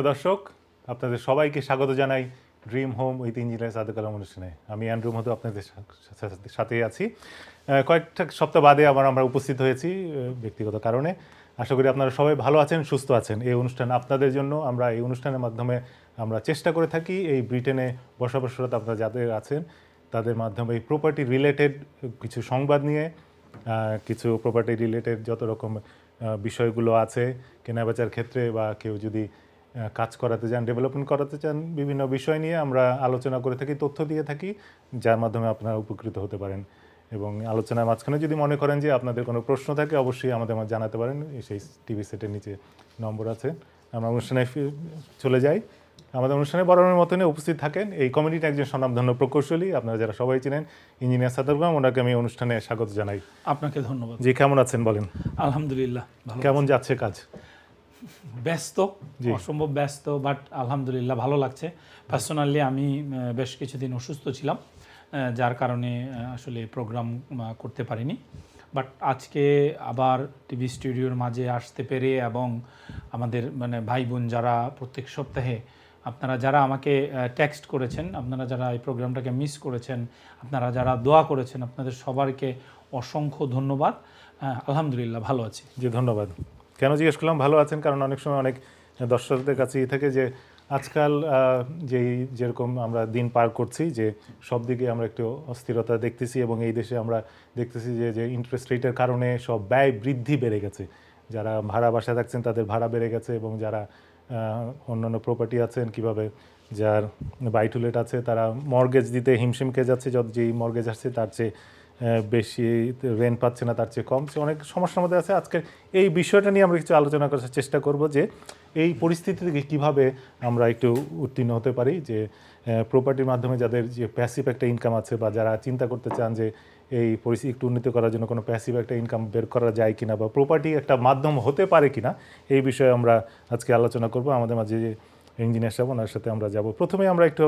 প্রিয় দর্শক, আপনাদের সবাইকে স্বাগত জানাই dream home with engineer Sadek Alam অনুষ্ঠানে। আমি অ্যান্ড্রু মধু আপনাদের সাথেই আছি। কয়েকটা সপ্তাহ বাদে আমরা উপস্থিত হয়েছি ব্যক্তিগত কারণে। আশা করি আপনারা সবাই ভালো আছেন, সুস্থ আছেন। এই অনুষ্ঠান আপনাদের জন্য। আমরা এই অনুষ্ঠানের মাধ্যমে আমরা চেষ্টা করে থাকি এই ব্রিটেনে বসবাসরত আপনারা যাদের আছেন তাদের মাধ্যমে এই প্রপার্টি রিলেটেড কিছু সংবাদ নিয়ে, কিছু প্রপার্টি রিলেটেড যত রকম বিষয়গুলো আছে কেনাবেচার ক্ষেত্রে, বা কেউ যদি কাজ করাতে চান, ডেভেলপমেন্ট করাতে চান, বিভিন্ন বিষয় নিয়ে আমরা আলোচনা করে থাকি, তথ্য দিয়ে থাকি, যার মাধ্যমে আপনারা উপকৃত হতে পারেন। এবং আলোচনার মাঝখানে যদি মনে করেন যে আপনাদের কোনো প্রশ্ন থাকে, অবশ্যই আমাদের জানাতে পারেন। সেই টিভি সেটের নিচে নম্বর আছে। আমরা অনুষ্ঠানে চলে যাই। আমাদের অনুষ্ঠানে বরাবরের মতনই উপস্থিত থাকেন এই কমিটির একজন স্বনামধন্য প্রকৌশলী, আপনারা যারা সবাই চিনেন, ইঞ্জিনিয়ার সাদেক আলম। ওনাকে আমি অনুষ্ঠানে স্বাগত জানাই। আপনাকে ধন্যবাদ। জি, কেমন আছেন বলেন? আলহামদুলিল্লাহ। কেমন যাচ্ছে কাজ? ব্যস্ত, অসম্ভব ব্যস্ত, বাট আলহামদুলিল্লাহ ভালো লাগছে। পার্সোনালি আমি বেশ কিছুদিন অসুস্থ ছিলাম, যার কারণে আসলে প্রোগ্রাম করতে পারিনি। বাট আজকে আবার টিভি স্টুডিওর মাঝে আসতে পেরে, এবং আমাদের ভাই বোন যারা প্রত্যেক সপ্তাহে আপনারা যারা আমাকে টেক্সট করেছেন, আপনারা যারা এই প্রোগ্রামটাকে মিস করেছেন, আপনারা যারা দোয়া করেছেন, আপনাদের সবাইকে অসংখ্য ধন্যবাদ। আলহামদুলিল্লাহ ভালো আছি। জি, ধন্যবাদ। কেন জিজ্ঞেস করলাম ভালো আছেন, কারণ অনেক সময় অনেক দর্শকদের কাছে থাকে যে আজকাল যেরকম আমরা দিন পার করছি, যে সব দিকে আমরা একটু অস্থিরতা দেখতেছি, এবং এই দেশে আমরা দেখতেছি যে ইন্টারেস্ট রেটের কারণে সব ব্যয় বৃদ্ধি বেড়ে গেছে। যারা ভাড়া বাসায় থাকছেন তাদের ভাড়া বেড়ে গেছে, এবং যারা অন্যান্য প্রপার্টি আছেন, কিভাবে যার বাই টু লেট আছে, তারা মর্গেজ দিতে হিমশিমকে যাচ্ছে। যেই মর্গেজ আসছে তার চেয়ে বেশি রেন্ট পাচ্ছে না, তার চেয়ে কম, সে অনেক সমস্যার মধ্যে আছে। আজকে এই বিষয়টা নিয়ে আমরা কিছু আলোচনা করার চেষ্টা করব, যে এই পরিস্থিতি থেকে কীভাবে আমরা একটু উত্তীর্ণ হতে পারি, যে প্রপার্টির মাধ্যমে যাদের যে প্যাসিভ একটা ইনকাম আছে, বা যারা চিন্তা করতে চান যে এই পরিস্থিতি একটু উন্নতি করার জন্য কোনো প্যাসিভ একটা ইনকাম বের করা যায় কিনা, বা প্রপার্টি একটা মাধ্যম হতে পারে কিনা, এই বিষয়ে আমরা আজকে আলোচনা করব। আমাদের মাঝে যে ইঞ্জিনিয়ার সাহেব, ওনার সাথে আমরা যাব। প্রথমে আমরা একটু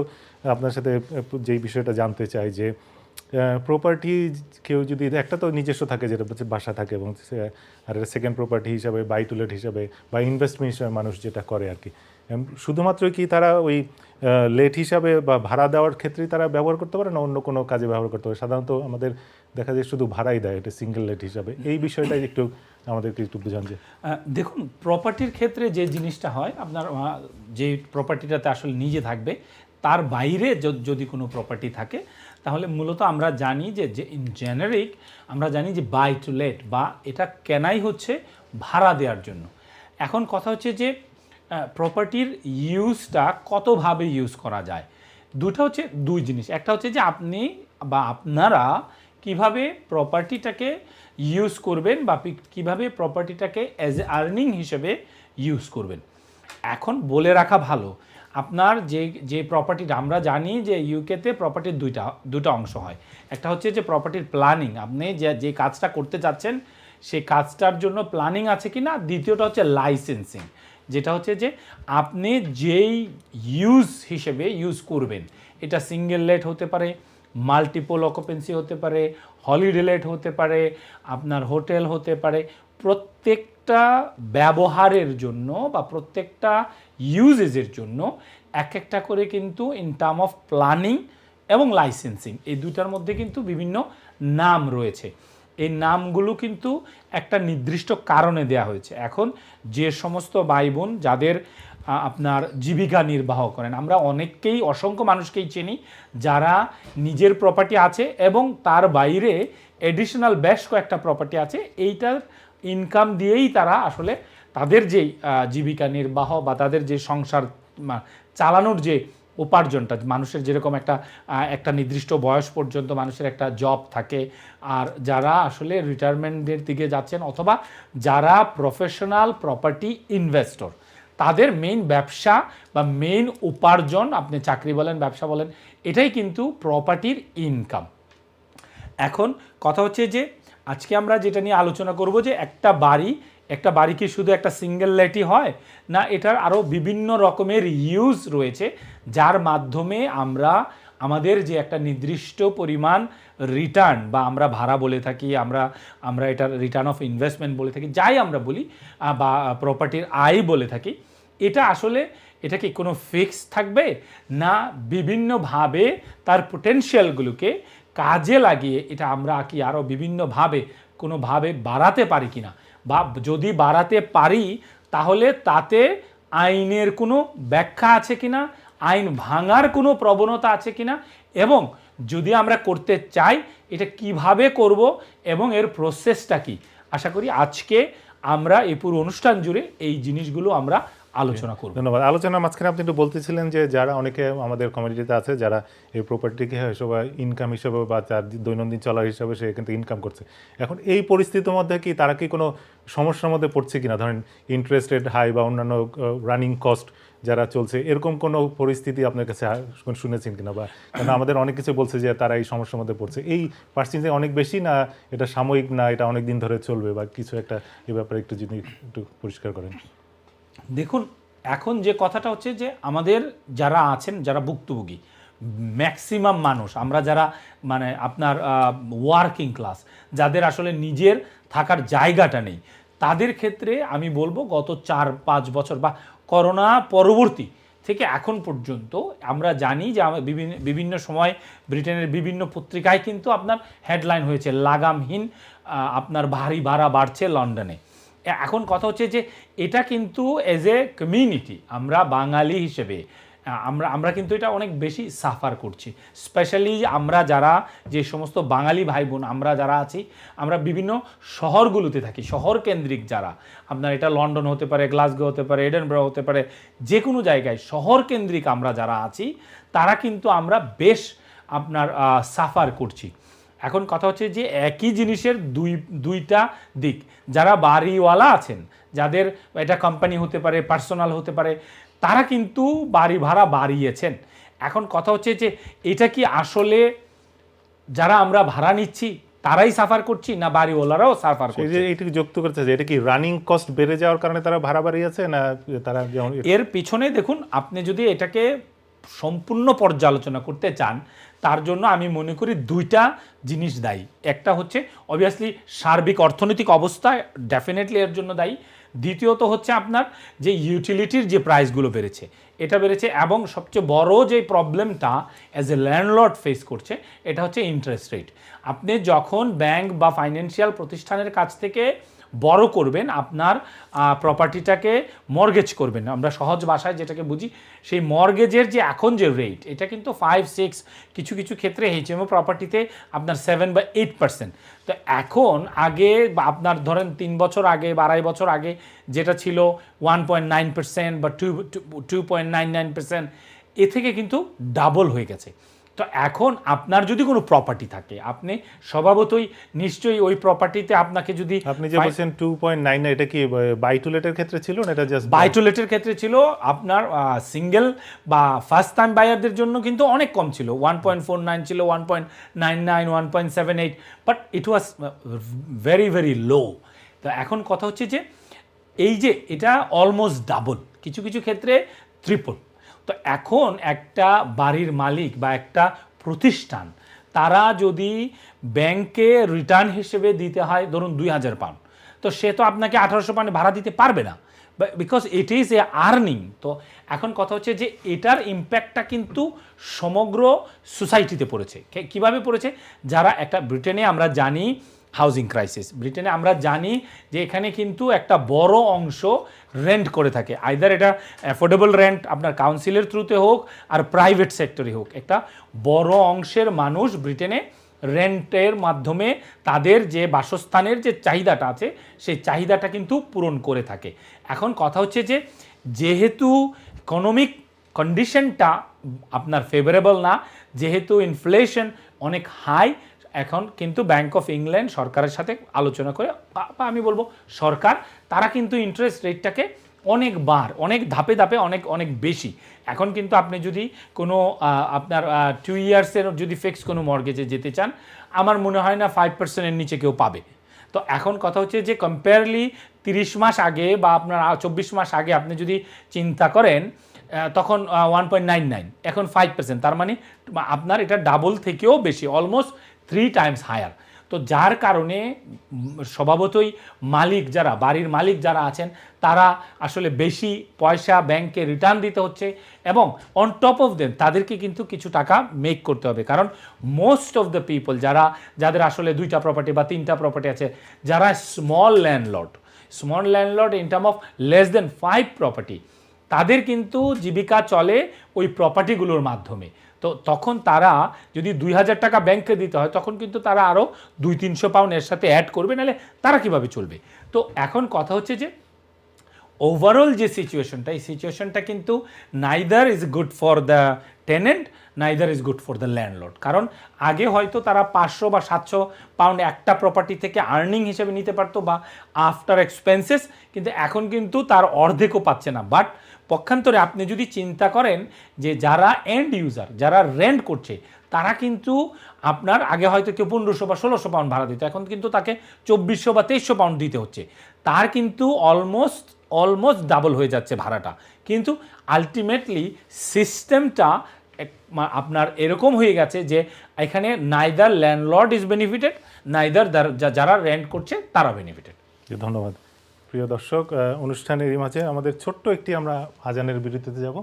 আপনার সাথে যেই বিষয়টা জানতে চাই, যে প্রপার্টি কেউ যদি একটা তো নিজস্ব থাকে, যেটা হচ্ছে বাসা থাকে, এবং আর সেকেন্ড প্রপার্টি হিসাবে, বাই টু লেট হিসাবে, বা ইনভেস্টমেন্ট হিসাবে মানুষ যেটা করে আর কি, শুধুমাত্র কি তারা ওই লেট হিসাবে বা ভাড়া দেওয়ার ক্ষেত্রেই তারা ব্যবহার করতে পারে, না অন্য কোনো কাজে ব্যবহার করতে পারে? সাধারণত আমাদের দেখা যায় শুধু ভাড়াই দেয়, এটা সিঙ্গেল লেট হিসাবে। এই বিষয়টাই একটু আমাদেরকে একটু বুঝান। যে দেখুন, প্রপার্টির ক্ষেত্রে যে জিনিসটা হয়, আপনার যে প্রপার্টিটাতে আসলে নিজে থাকবে, তার বাইরে যদি কোনো প্রপার্টি থাকে, তাহলে মূলত আমরা জানি যে ইন জেনারিক আমরা জানি যে বাই টু লেট, বা এটা কেনাই হচ্ছে ভাড়া দেওয়ার জন্য। এখন কথা হচ্ছে যে প্রপার্টির ইউজটা কতভাবে ইউজ করা যায়। দুই জিনিস। একটা হচ্ছে যে আপনি বা আপনারা কিভাবে প্রপার্টিটাকে ইউজ করবেন, বা কিভাবে প্রপার্টিটাকে অ্যাজ এ আর্নিং হিসেবে ইউজ করবেন। এখন বলে রাখা ভালো, আপনার যে প্রপার্টিটা, আমরা জানি যে ইউকেতে প্রপার্টির দুটা অংশ হয়। একটা হচ্ছে যে প্রপার্টির প্ল্যানিং, আপনি যে কাজটা করতে চাচ্ছেন সেই কাজটার জন্য প্ল্যানিং আছে কি না। দ্বিতীয়টা হচ্ছে লাইসেন্সিং, যেটা হচ্ছে যে আপনি যেই ইউজ হিসেবে ইউজ করবেন, এটা সিঙ্গেল লেট হতে পারে, মাল্টিপল অকুপেন্সি হতে পারে, হলিডে লেট হতে পারে, আপনার হোটেল হতে পারে। প্রত্যেকটা ব্যবহারের জন্য বা প্রত্যেকটা ইউজেসের জন্য একটা করে কিন্তু ইন টার্ম অফ প্ল্যানিং এবং লাইসেন্সিং, এই দুটার মধ্যে কিন্তু বিভিন্ন নাম রয়েছে। এই নামগুলো কিন্তু একটা নির্দিষ্ট কারণে দেয়া হয়েছে। এখন যে সমস্ত ভাই বোন যাদের আপনার জীবিকা নির্বাহ করেন, আমরা অনেককেই, অসংখ্য মানুষকেই চিনি যারা নিজের প্রপার্টি আছে এবং তার বাইরে এডিশনাল বেশ কয়েকটা প্রপার্টি আছে। এইটার ইনকাম দিয়েই তারা আসলে তাদের যে জীবিকা নির্বাহ বা তাদের যে সংসার চালানোর যে উপার্জনটা, মানুষের যেরকম একটা নির্দিষ্ট বয়স পর্যন্ত মানুষের একটা জব থাকে, আর যারা আসলে রিটায়ারমেন্টের দিকে যাচ্ছেন, অথবা যারা প্রফেশনাল প্রপার্টি ইনভেস্টর, তাদের মেইন ব্যবসা বা মেইন উপার্জন, আপনি চাকরি বলেন, ব্যবসা বলেন, এটাই কিন্তু প্রপার্টির ইনকাম। এখন কথা হচ্ছে যে আজকে আমরা যেটা নিয়ে আলোচনা করব, যে একটা বাড়ি কি শুধু একটা সিঙ্গেল লেটই হয়, না এটার আরও বিভিন্ন রকমের ইউজ রয়েছে, যার মাধ্যমে আমরা আমাদের যে একটা নির্দিষ্ট পরিমাণ রিটার্ন, বা আমরা ভাড়া বলে থাকি, আমরা এটার রিটার্ন অফ ইনভেস্টমেন্ট বলে থাকি, যাই আমরা বলি, বা প্রপার্টির আয় বলে থাকি, এটা আসলে এটা কি কোনো ফিক্স থাকবে, না বিভিন্নভাবে তার পোটেনশিয়ালগুলোকে কাজে লাগিয়ে এটা আমরা কি আরও বিভিন্নভাবে কোনোভাবে বাড়াতে পারি কিনা, বা যদি বাড়াতে পারি তাহলে তাতে আইনের কোনো ব্যাখ্যা আছে কিনা, আইন ভাঙার কোনো প্রবণতা আছে কিনা, এবং যদি আমরা করতে চাই এটা কিভাবে করব এবং এর প্রসেসটা কি। আশা করি আজকে আমরা এই পুরো অনুষ্ঠান জুড়ে এই জিনিসগুলো আমরা আলোচনা করব। ধন্যবাদ। আলোচনার মাঝখানে আপনি একটু বলতেছিলেন যে যারা অনেকে আমাদের কমিউনিটিতে আছে যারা এই প্রপার্টিকে হিসেবে ইনকাম হিসেবে বা তার দৈনন্দিন চলার হিসাবে সে কিন্তু ইনকাম করছে, এখন এই পরিস্থিতির মধ্যে কি তারা কি কোনো সমস্যার মধ্যে পড়ছে কিনা, ধরেন ইন্টারেস্ট রেট হাই বা অন্যান্য রানিং কস্ট যারা চলছে, এরকম কোনো পরিস্থিতি আপনার কাছে শুনেছেন কিনা, বা কারণ আমাদের অনেক কিছু বলছে যে তারা এই সমস্যার মধ্যে পড়ছে, এই পার্সেন্টেজ অনেক বেশি না এটা সাময়িক, না এটা অনেক দিন ধরে চলবে, বা কিছু একটা এ ব্যাপারে একটু যদি একটু পরিষ্কার করেন। দেখুন, এখন যে কথাটা হচ্ছে যে আমাদের যারা আছেন, যারা ভুক্তভোগী ম্যাক্সিমাম মানুষ, আমরা যারা মানে আপনার ওয়ার্কিং ক্লাস, যাদের আসলে নিজের থাকার জায়গাটা নেই, তাদের ক্ষেত্রে আমি বলবো গত 4-5 বছর বা করোনা পরবর্তী থেকে এখন পর্যন্ত আমরা জানি যে বিভিন্ন সময় ব্রিটেনের বিভিন্ন পত্রিকায় কিন্তু আপনার হেডলাইন হয়েছে লাগামহীন আপনার ভারী ভাড়া বাড়ছে লন্ডনে। এখন কথা হচ্ছে যে এটা কিন্তু এজ এ কমিউনিটি আমরা বাঙালি হিসেবে আমরা কিন্তু এটা অনেক বেশি সাফার করছি। স্পেশালি আমরা যারা যে সমস্ত বাঙালি ভাই বোন আমরা যারা আছি, আমরা বিভিন্ন শহরগুলোতে থাকি, শহর কেন্দ্রিক যারা, আপনার এটা লন্ডন হতে পারে, গ্লাসগো হতে পারে, এডেনবরা হতে পারে, যে কোনো জায়গায় শহর কেন্দ্রিক আমরা যারা আছি তারা কিন্তু আমরা বেশ আপনার সাফার করছি। এখন কথা হচ্ছে যে একই জিনিসের দুইটা দিক। যারা বাড়িওয়ালা আছেন, যাদের এটা কোম্পানি হতে পারে, পার্সোনাল হতে পারে, তারা কিন্তু বাড়ি ভাড়া বাড়িয়েছেন। এখন কথা হচ্ছে যে এটা কি আসলে যারা আমরা ভাড়া নিচ্ছি তারাই সাফার করছি, না বাড়িওয়ালারাও সাফার করছে? এইটুকু যুক্ত করতে চাই, এটা কি রানিং কস্ট বেড়ে যাওয়ার কারণে তারা ভাড়া বাড়িয়েছে, না তারা এর পিছনে দেখুন, আপনি যদি এটাকে সম্পূর্ণ পর্যালোচনা করতে চান, তার জন্য আমি মনে করি দুইটা জিনিস দায়ী। একটা হচ্ছে অবভিয়াসলি সার্বিক অর্থনৈতিক অবস্থা ডেফিনেটলি এর জন্য দায়ী। দ্বিতীয়ত হচ্ছে আপনার যে ইউটিলিটির যে প্রাইসগুলো বেড়েছে, এটা বেড়েছে, এবং সবচেয়ে বড় যে প্রবলেমটা অ্যাজ এ ল্যান্ডলর্ড ফেস করছে এটা হচ্ছে ইন্টারেস্ট রেট। আপনি যখন ব্যাংক বা ফাইন্যান্সিয়াল প্রতিষ্ঠানের কাছ থেকে বড় করবেন, আপনার প্রপার্টিটাকে মর্গেজ করবেন, আমরা সহজ ভাষায় যেটাকে বুঝি, সেই মর্গেজের যে এখন যে রেট, এটা কিন্তু 5-6, কিছু কিছু ক্ষেত্রে এইচএমও প্রপার্টিতে আপনার 7 বা 8%। তো এখন আগে বা আপনার ধরেন 3 বছর আগে বা 2.5 বছর আগে যেটা ছিল 1.9% বা 2.99%, এ থেকে কিন্তু ডাবল হয়ে গেছে। তো এখন আপনার যদি কোনো প্রপার্টি থাকে, আপনি স্বভাবতই নিশ্চয়ই ওই প্রপার্টিতে আপনাকে যদি, আপনি যে বলছেন 2.9, এটা কি বাই টু লেটের ক্ষেত্রে ছিল, না এটা জাস্ট বাই টু লেটের ক্ষেত্রে ছিল, আপনার সিঙ্গেল বা ফার্স্ট টাইম বায়ারদের জন্য কিন্তু অনেক কম ছিল, 1.49 ছিল, 1.99, 1.78, but it was very very low. তো এখন কথা হচ্ছে যে এই যে এটা অলমোস্ট ডাবল, কিছু কিছু ক্ষেত্রে ট্রিপল। তো এখন একটা বাড়ির মালিক বা একটা প্রতিষ্ঠান, তারা যদি ব্যাংকে রিটার্ন হিসেবে দিতে হয় ধরুন 2,000 পাউন্ড, তো সে তো আপনাকে 1,800 পাউন্ড ভাড়া দিতে পারবে না, because it is a earning. তো এখন কথা হচ্ছে যে এটার ইম্প্যাক্টটা কিন্তু সমগ্র সোসাইটিতে পড়েছে। কিভাবে পড়েছে? যারা একটা, ব্রিটেনে আমরা জানি হাউজিং ক্রাইসিস, ব্রিটেনে আমরা জানি যে এখানে কিন্তু একটা বড় অংশ রেন্ট করে থাকে, আইদার এটা অ্যাফোর্ডেবল রেন্ট আপনার কাউন্সিলের থ্রুতে হোক আর প্রাইভেট সেক্টরে হোক, একটা বড় অংশের মানুষ ব্রিটেনে রেন্টের মাধ্যমে তাদের যে বাসস্থানের যে চাহিদাটা আছে সেই চাহিদাটা কিন্তু পূরণ করে থাকে। এখন কথা হচ্ছে যে যেহেতু ইকোনমিক কন্ডিশনটা আপনার ফেভারেবল না, যেহেতু ইনফ্লেশন অনেক হাই, এখন কিন্তু ব্যাংক অফ ইংল্যান্ড সরকারের সাথে আলোচনা করে, বা আমি বলবো সরকার, তারা কিন্তু ইন্টারেস্ট রেটটাকে অনেকবার, অনেক ধাপে ধাপে, অনেক অনেক বেশি। এখন কিন্তু আপনি যদি কোনো আপনার 2 ইয়ার্সের যদি ফিক্স কোনো মর্গেজে যেতে চান, আমার মনে হয় না 5%-এর নিচে কেউ পাবে। তো এখন কথা হচ্ছে যে কম্পেয়ারলি 30 মাস আগে বা আপনার 24 মাস আগে আপনি যদি চিন্তা করেন, তখন 1.99, এখন 5%, তার মানে আপনার এটা ডাবল থেকেও বেশি, অলমোস্ট 3 টাইমস হায়ার। তো যার কারণে স্বভাবতই মালিক যারা বাড়ির মালিক যারা আছেন তারা আসলে বেশি পয়সা ব্যাংকে রিটার্ন দিতে হচ্ছে এবং অন টপ অফ দেম তাদেরকে কিন্তু কিছু টাকা মেক করতে হবে, কারণ মোস্ট অফ দ্য পিপল যাদের আসলে 2টা প্রপার্টি বা 3টা প্রপার্টি আছে, যারা small landlord in term of less than 5 property, তাদের কিন্তু জীবিকা চলে ওই প্রপার্টিগুলোর মাধ্যমে। তো তখন তারা যদি 2,000 টাকা ব্যাংকে দিতে হয় তখন কিন্তু তারা আরও 200-300 পাউন্ড এর সাথে অ্যাড করবে, নাহলে তারা কিভাবে চলবে। তো এখন কথা হচ্ছে যে ওভারঅল যে সিচুয়েশনটা, এই সিচুয়েশনটা কিন্তু neither is good for the tenant, neither is good for the landlord. কারণ আগে হয়তো তারা 500 বা 700 পাউন্ড একটা প্রপার্টি থেকে আর্নিং হিসেবে নিতে পারতো বা আফটার এক্সপেন্সেস, কিন্তু এখন কিন্তু তার অর্ধেকও পাচ্ছে না। বাট পক্ষান্তরে আপনি যদি চিন্তা করেন যে যারা এন্ড ইউজার, যারা রেন্ট করছে, তারা কিন্তু আপনার আগে হয়তো কেউ 1500 বা 1600 পাউন্ড ভাড়া দিত, এখন কিন্তু তাকে 2400 বা 2300 পাউন্ড দিতে হচ্ছে। তার কিন্তু অলমোস্ট ডাবল হয়ে যাচ্ছে ভাড়াটা। কিন্তু আলটিমেটলি সিস্টেমটা আপনার এরকম হয়ে গেছে যে এখানে neither landlord is benefited, neither যারা রেন্ট করছে তারা বেনিফিটেড। ধন্যবাদ। প্রিয় দর্শক, অনুষ্ঠানের এই মাঝে আমাদের ছোট্ট একটি আমরা আজানের বিরতিতে যাব।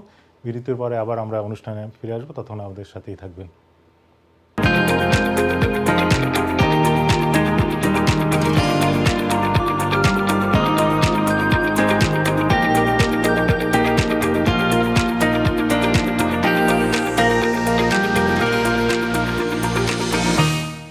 বিরতির পরে আবার আমরা অনুষ্ঠানে ফিরে আসবো, তখন আমাদের সাথেই থাকবেন।